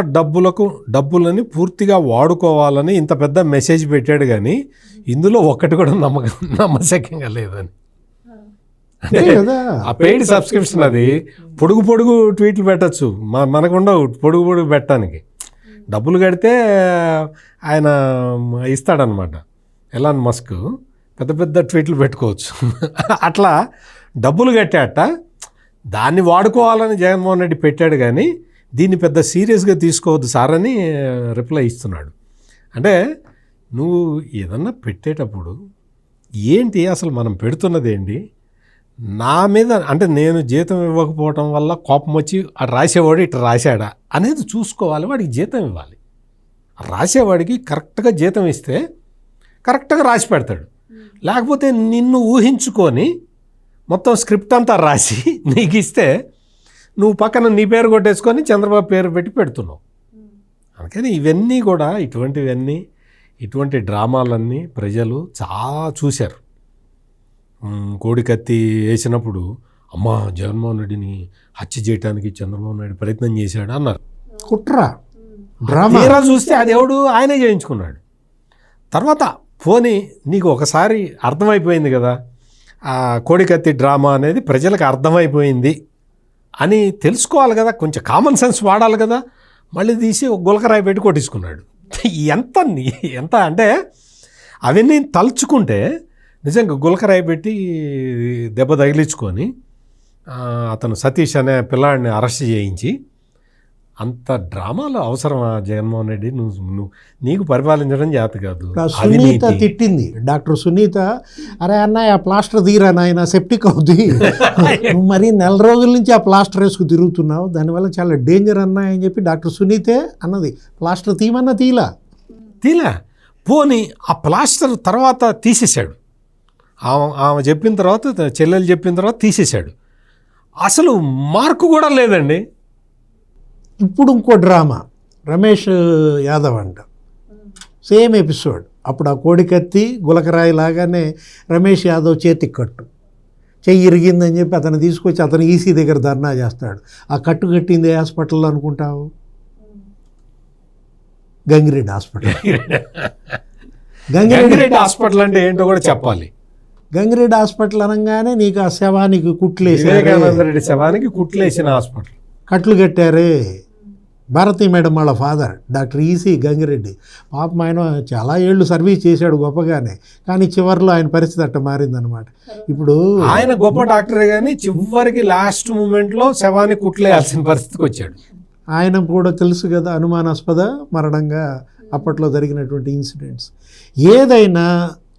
డబ్బులని పూర్తిగా వాడుకోవాలని ఇంత పెద్ద మెసేజ్ పెట్టాడు, కానీ ఇందులో ఒక్కటి కూడా నమ్మశక్యంగా లేదని. అంటే ఆ పెయిడ్ సబ్స్క్రిప్షన్ అది పొడుగు ట్వీట్లు పెట్టచ్చు, మనకుండవు పొడుగు పెట్టడానికి. డబ్బులు కడితే ఆయన ఇస్తాడనమాట. ఎలాన్ మస్క్ పెద్ద ట్వీట్లు పెట్టుకోవచ్చు. అట్లా డబ్బులు కట్టాట, దాన్ని వాడుకోవాలని జగన్మోహన్ రెడ్డి పెట్టాడు, కానీ దీన్ని పెద్ద సీరియస్గా తీసుకోవద్దు సార్ అని రిప్లై ఇస్తున్నాడు. అంటే నువ్వు ఏదన్నా పెట్టేటప్పుడు ఏంటి అసలు మనం పెడుతున్నది ఏంటి? నా మీద అంటే నేను జీతం ఇవ్వకపోవటం వల్ల కోపం వచ్చి రాసేవాడు ఇట్లా రాశాడా అనేది చూసుకోవాలి. వాడికి జీతం ఇవ్వాలి. రాసేవాడికి కరెక్ట్గా జీతం ఇస్తే కరెక్ట్గా రాసి పెడతాడు. లేకపోతే నిన్ను ఊహించుకొని మొత్తం స్క్రిప్ట్ అంతా రాసి నీకు ఇస్తే నువ్వు పక్కన నీ పేరు కొట్టేసుకొని చంద్రబాబు పేరు పెట్టి పెడుతున్నావు. అందుకని ఇవన్నీ కూడా ఇటువంటి డ్రామాలన్నీ ప్రజలు చాలా చూశారు. కోడికత్తి వేసినప్పుడు అమ్మా జగన్మోహన్ రెడ్డిని హత్య చేయడానికి చంద్రబాబు నాయుడు ప్రయత్నం చేశాడు అన్నారు. కుట్ర డ్రామా తీరా చూస్తే అది ఎవడు ఆయనే చేయించుకున్నాడు. తర్వాత పోనీ నీకు ఒకసారి అర్థమైపోయింది కదా, ఆ కోడికత్తి డ్రామా అనేది ప్రజలకు అర్థమైపోయింది అని తెలుసుకోవాలి కదా, కొంచెం కామన్ సెన్స్ వాడాలి కదా. మళ్ళీ తీసి ఒక గులకరాయి పెట్టి కొట్టించుకున్నాడు. ఎంత అంటే అవన్నీ తలుచుకుంటే నిజంగా గులకరాయి పెట్టి దెబ్బ తగిలించుకొని అతను సతీష్ అనే పిల్లాడిని అరెస్ట్ చేయించి అంత డ్రామాలు అవసరమా జగన్మోహన్ రెడ్డి? నువ్వు నీకు పరిపాలించడం చేత కాదు. సునీత తిట్టింది, డాక్టర్ సునీత, అరే అన్నయ్య ఆ ప్లాస్టర్ తీరా నాయన సెప్టిక్ అవుద్ది, నువ్వు మరి నెల రోజుల నుంచి ఆ ప్లాస్టర్ వేసుకు తిరుగుతున్నావు, దానివల్ల చాలా డేంజర్ అన్నాయ అని చెప్పి డాక్టర్ సునీతే అన్నది. ప్లాస్టర్ తీయమన్నా తీలా పోనీ ఆ ప్లాస్టర్ తర్వాత తీసేశాడు. ఆమె చెప్పిన తర్వాత, చెల్లెలు చెప్పిన తర్వాత తీసేశాడు. అసలు మార్కు కూడా లేదండి. ఇప్పుడు ఇంకో డ్రామా రమేష్ యాదవ్ అంట, సేమ్ ఎపిసోడ్. అప్పుడు ఆ కోడికత్తి గులకరాయి లాగానే రమేష్ యాదవ్ చేతికి కట్టు, చెయ్యి ఇరిగిందని చెప్పి అతను తీసుకొచ్చి అతను ఈసీ దగ్గర ధర్నా చేస్తాడు. ఆ కట్టు కట్టింది హాస్పిటల్లో అనుకుంటావు, గంగిరెడ్డి హాస్పిటల్. గంగిరెడ్డి హాస్పిటల్ అంటే ఏంటో కూడా చెప్పాలి. గంగిరెడ్డి హాస్పిటల్ అనగానే నీకు ఆ శవానికి కుట్లేసి, వివేకానంద రెడ్డి శవానికి కుట్లేసిన హాస్పిటల్, కట్లు కట్టారే. భారతీ మేడం వాళ్ళ ఫాదర్ డాక్టర్ ఈసీ గంగిరెడ్డి, పాపం ఆయన చాలా ఏళ్ళు సర్వీస్ చేశాడు గొప్పగానే, కానీ చివరిలో ఆయన పరిస్థితి అట్ట మారిందనమాట. ఇప్పుడు ఆయన గొప్ప డాక్టరే కానీ చివరికి లాస్ట్ మూమెంట్లో శవానికి కుట్లేయాల్సిన పరిస్థితికి వచ్చాడు. ఆయన కూడా తెలుసు కదా అనుమానాస్పద మరణంగా అప్పట్లో జరిగినటువంటి ఇన్సిడెంట్స్. ఏదైనా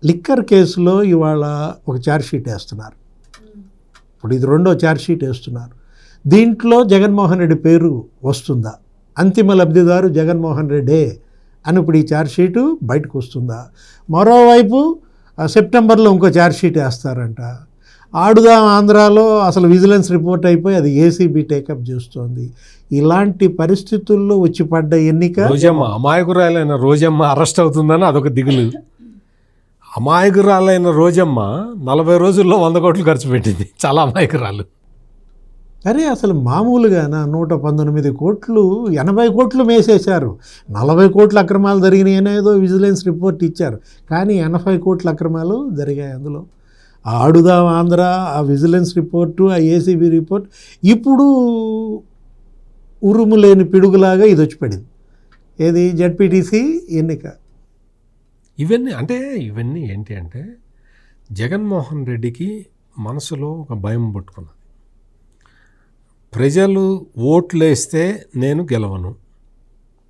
లిక్కర్ కేసులో ఇవాళ ఒక ఛార్జ్షీట్ వేస్తున్నారు, ఇప్పుడు ఇది రెండో ఛార్జ్షీట్ వేస్తున్నారు. దీంట్లో జగన్మోహన్ రెడ్డి పేరు వస్తుందా? అంతిమ లబ్ధిదారు జగన్మోహన్ రెడ్డే అని ఇప్పుడు ఈ ఛార్జ్షీటు బయటకు వస్తుందా? మరోవైపు సెప్టెంబర్లో ఇంకో ఛార్జ్షీట్ వేస్తారంట. ఆడుదాం ఆంధ్రాలో అసలు విజిలెన్స్ రిపోర్ట్ అయిపోయి అది ఏసీబీ టేకప్ చేస్తోంది. ఇలాంటి పరిస్థితుల్లో వచ్చి పడ్డ ఎన్నిక. రోజమ్మ, అమాయకురాలైన రోజమ్మ అరెస్ట్ అవుతుందని అదొక దిగులు. అమాయకురాలైన రోజమ్మ 40 రోజుల్లో 100 కోట్లు ఖర్చు పెట్టింది. చాలా అమాయకురాలు. అరే అసలు మామూలుగానా 119 కోట్లు 80 కోట్లు మేసేశారు. 40 కోట్ల అక్రమాలు జరిగినాయి అనేదో విజిలెన్స్ రిపోర్ట్ ఇచ్చారు, కానీ 80 కోట్ల అక్రమాలు జరిగాయి అందులో. ఆడుదాం ఆంధ్ర, ఆ విజిలెన్స్ రిపోర్టు, ఆ ఏసీబీ రిపోర్ట్, ఇప్పుడు ఉరుము లేని పిడుగులాగా ఇది వచ్చి పడింది. ఏది జెడ్పీటీసీ ఎన్నిక. ఇవన్నీ ఏంటి అంటే జగన్మోహన్ రెడ్డికి మనసులో ఒక భయం పట్టుకున్నది. ప్రజలు ఓట్లు వేస్తే నేను గెలవను,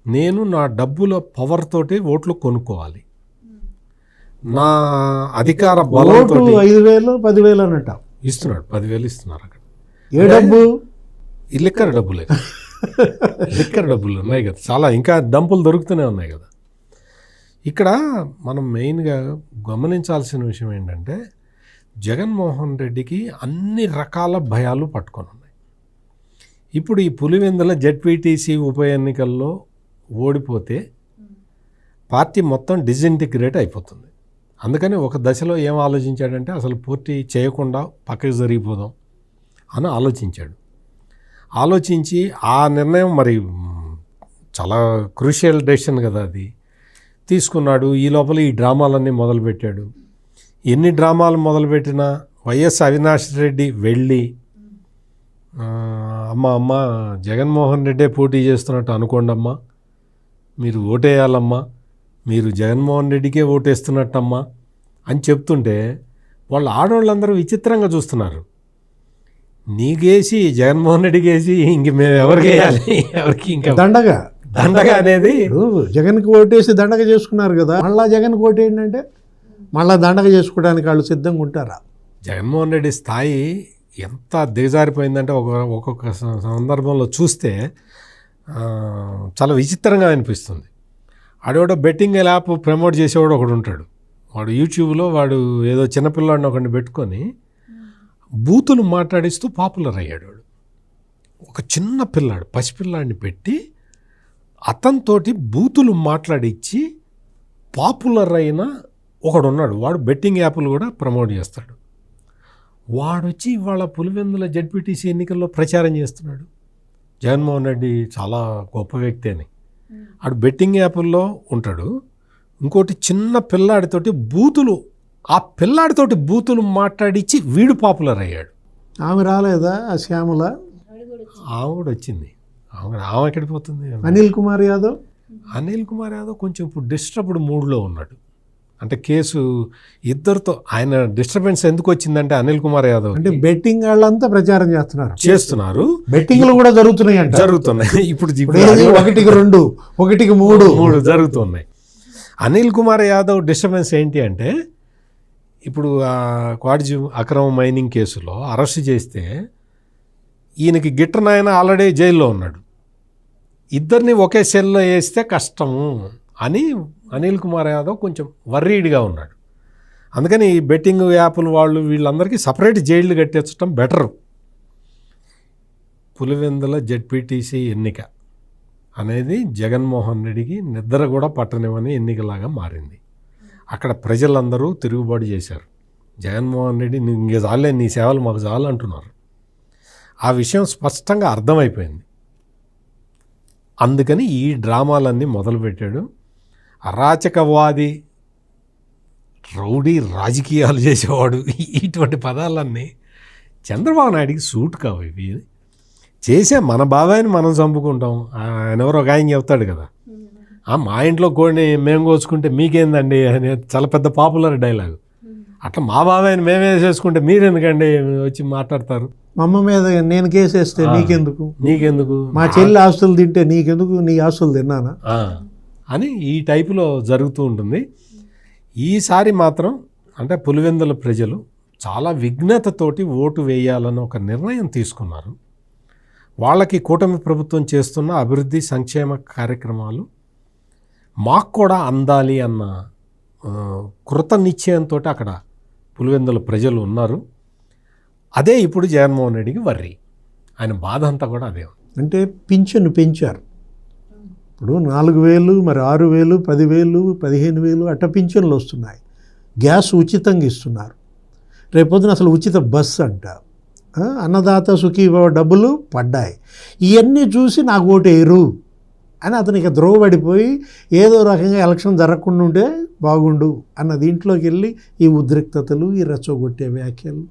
నేను నా డబ్బుల పవర్ తోటి ఓట్లు కొనుక్కోవాలి, నా అధికార బలంతో 5,000 10,000 అన్నట్ట ఇస్తున్నాడు. 10,000 ఇస్తున్నారు అక్కడ. ఏ డబ్బు? ఈ లిక్కర్ డబ్బులే. లిక్కర్ డబ్బులు ఉన్నాయి కదా, చాలా ఇంకా డంపులు దొరుకుతూనే ఉన్నాయి కదా. ఇక్కడ మనం మెయిన్గా గమనించాల్సిన విషయం ఏంటంటే జగన్మోహన్ రెడ్డికి అన్ని రకాల భయాలు పట్టుకొని ఉన్నాయి. ఇప్పుడు ఈ పులివెందుల జెడ్పీటీసీ ఉప ఎన్నికల్లో ఓడిపోతే పార్టీ మొత్తం డిజింటిగ్రేట్ అయిపోతుంది. అందుకని ఒక దశలో ఏం ఆలోచించాడంటే అసలు పోటీ చేయకుండా పక్కకి జరిగిపోదాం అని ఆలోచించి ఆ నిర్ణయం మరి చాలా క్రూషియల్ డెసిషన్ కదా అది తీసుకున్నాడు. ఈ లోపల ఈ డ్రామాలన్నీ మొదలుపెట్టాడు. ఎన్ని డ్రామాలు మొదలుపెట్టినా వైఎస్ అవినాష్ రెడ్డి వెళ్ళి అమ్మ జగన్మోహన్ రెడ్డే పోటీ చేస్తున్నట్టు అనుకోండి అమ్మా, మీరు ఓటేయాలమ్మా, మీరు జగన్మోహన్ రెడ్డికే ఓటేస్తున్నట్టమ్మా అని చెప్తుంటే వాళ్ళు ఆడవాళ్ళందరూ విచిత్రంగా చూస్తున్నారు. నీకేసి జగన్మోహన్ రెడ్డికి వేసి ఇంక మేము ఎవరికి వేయాలి, ఎవరికి ఇంకా దండగా అనేది. జగన్కి ఓటేసి దండగ చేసుకున్నారు కదా, మళ్ళా జగన్కి ఓటు ఏంటంటే మళ్ళీ దండగ చేసుకోవడానికి వాళ్ళు సిద్ధంగా ఉంటారా? జగన్మోహన్ రెడ్డి స్థాయి ఎంత దిగజారిపోయిందంటే ఒక్కొక్క సందర్భంలో చూస్తే చాలా విచిత్రంగా అనిపిస్తుంది. ఆడేవాడో బెట్టింగ్ యాప్ ప్రమోట్ చేసేవాడు ఒకడు ఉంటాడు. వాడు యూట్యూబ్లో వాడు ఏదో చిన్నపిల్లాడిని ఒకడిని పెట్టుకొని బూతులు మాట్లాడిస్తూ పాపులర్ అయ్యాడు. వాడు ఒక చిన్న పిల్లాడు పసిపిల్లాడిని పెట్టి అతనితోటి బూతులు మాట్లాడించి పాపులర్ అయిన ఒకడున్నాడు. వాడు బెట్టింగ్ యాప్లు కూడా ప్రమోట్ చేస్తాడు. వాడొచ్చి ఇవాళ పులివెందుల జెడ్పీటీసీ ఎన్నికల్లో ప్రచారం చేస్తున్నాడు. జగన్మోహన్ రెడ్డి చాలా గొప్ప వ్యక్తి అని. ఆడు బెట్టింగ్ యాప్ల్లో ఉంటాడు. ఇంకోటి చిన్న పిల్లాడితోటి బూతులు, ఆ పిల్లాడితోటి బూతులు మాట్లాడించి వీడు పాపులర్ అయ్యాడు. ఆమె రాలేదా ఆ శ్యామల? ఆమె కూడా వచ్చింది. ఆమె ఎక్కడికి పోతుంది? అనిల్ కుమార్ యాదవ్ కొంచెం ఇప్పుడు డిస్టర్బ్డ్ మూడ్లో ఉన్నాడు. అంటే కేసు ఇద్దరితో ఆయన డిస్టర్బెన్స్ ఎందుకు వచ్చిందంటే అనిల్ కుమార్ యాదవ్ అంటే బెట్టింగ్ వాళ్ళంతా ప్రచారం చేస్తున్నారు. బెట్టింగ్లు కూడా జరుగుతున్నాయి. ఇప్పుడు 1కి 2, 1కి 3 జరుగుతున్నాయి. అనిల్ కుమార్ యాదవ్ డిస్టర్బెన్స్ ఏంటి అంటే ఇప్పుడు క్వాడ్జీ అక్రమ మైనింగ్ కేసులో అరెస్ట్ చేస్తే ఈయనకి గిట్టనాయన ఆల్రెడీ జైల్లో ఉన్నాడు. ఇద్దరిని ఒకే సెల్లో వేస్తే కష్టము అని అనిల్ కుమార్ యాదవ్ కొంచెం వర్రీడ్గా ఉన్నాడు. అందుకని ఈ బెట్టింగ్ యాప్లు వాళ్ళు వీళ్ళందరికీ సపరేట్ జైళ్ళు కట్టించడం బెటరు. పులివెందుల జెడ్పీటీసీ ఎన్నిక అనేది జగన్మోహన్ రెడ్డికి నిద్ర కూడా పట్టనివని ఎన్నికలాగా మారింది. అక్కడ ప్రజలందరూ తిరుగుబాటు చేశారు. జగన్మోహన్ రెడ్డి ఇంక చాలే, నీ సేవలు మాకు చాలు అంటున్నారు. ఆ విషయం స్పష్టంగా అర్థమైపోయింది. అందుకని ఈ డ్రామాలన్నీ మొదలుపెట్టాడు. అరాచకవాది, రౌడీ రాజకీయాలు చేసేవాడు, ఇటువంటి పదాలన్నీ చంద్రబాబు నాయుడికి సూట్ కావు. ఇవి చేసే మన బాబాయిని మనం చంపుకుంటాం. ఆయన ఎవరో ఒక ఆయన చెప్తాడు కదా, మా ఇంట్లో కోడిని మేము కోసుకుంటే మీకేందండి అని చాలా పెద్ద పాపులర్ డైలాగు. అట్లా మా బాబాయిని మేమే చేసుకుంటే మీరెందుకండి వచ్చి మాట్లాడతారు? మా అమ్మ మీద నేను కేసేస్తే నీకెందుకు, మా చెల్లి ఆస్తులు తింటే నీకెందుకు, నీ ఆస్తులు తిన్నానా అని ఈ టైపులో జరుగుతూ ఉంటుంది. ఈసారి మాత్రం అంటే పులివెందుల ప్రజలు చాలా విఘ్నతతోటి ఓటు వేయాలని ఒక నిర్ణయం తీసుకున్నారు. వాళ్ళకి కూటమి ప్రభుత్వం చేస్తున్న అభివృద్ధి సంక్షేమ కార్యక్రమాలు మాకు కూడా అందాలి అన్న కృత నిశ్చయంతో అక్కడ పులివెందుల ప్రజలు ఉన్నారు. అదే ఇప్పుడు జగన్మోహన్ రెడ్డికి వర్రీ. ఆయన బాధ అంతా కూడా అదే. అంటే పింఛను పెంచారు. ఇప్పుడు 4,000, మరి 6,000, 10,000, 15,000 అట్ట పింఛన్లు వస్తున్నాయి. గ్యాస్ ఉచితంగా ఇస్తున్నారు. రేపొద్దున అసలు ఉచిత బస్సు అంట, అన్నదాత సుఖీభవ డబ్బులు పడ్డాయి. ఇవన్నీ చూసి నాకు ఓటేయరు అని అతనికి ద్రోవబడిపోయి ఏదో రకంగా ఎలక్షన్ జరగకుండా ఉంటే బాగుండు అన్న దీంట్లోకి వెళ్ళి ఈ ఉద్రిక్తతలు, ఈ రెచ్చగొట్టే వ్యాఖ్యలు